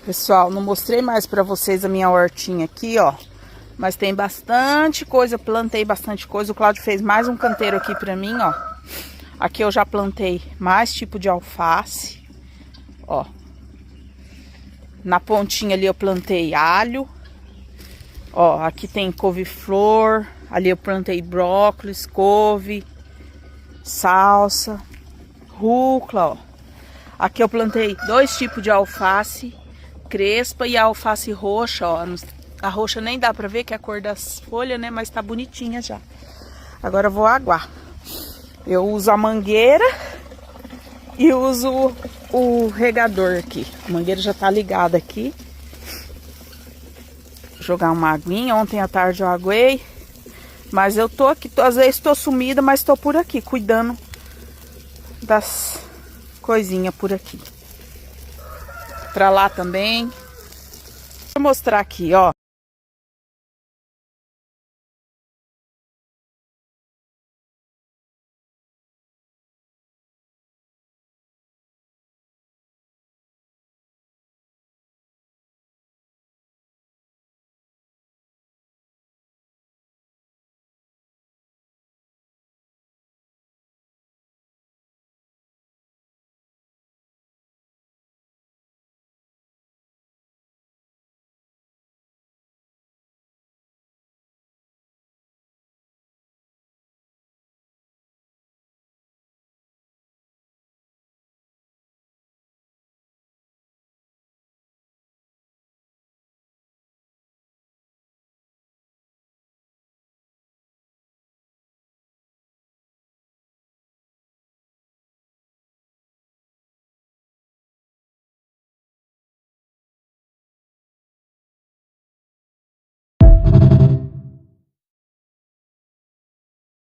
Pessoal, não mostrei mais pra vocês a minha hortinha aqui, ó. Mas tem bastante coisa, plantei bastante coisa. O Cláudio fez mais um canteiro aqui pra mim, ó. Aqui eu já plantei mais tipo de alface, ó. Na pontinha ali eu plantei alho. Ó, aqui tem couve-flor. Ali eu plantei brócolis, couve, salsa, rúcula, ó. Aqui eu plantei dois tipos de alface, crespa e a alface roxa, ó. A roxa nem dá pra ver que é a cor das folhas, né? Mas tá bonitinha já. Agora eu vou aguar. Eu uso a mangueira e uso o regador aqui. A mangueira já tá ligada aqui. Vou jogar uma aguinha. Ontem à tarde eu aguei. Mas eu tô aqui, às vezes tô sumida, mas tô por aqui, cuidando das coisinhas por aqui. Pra lá também. Vou mostrar aqui, ó.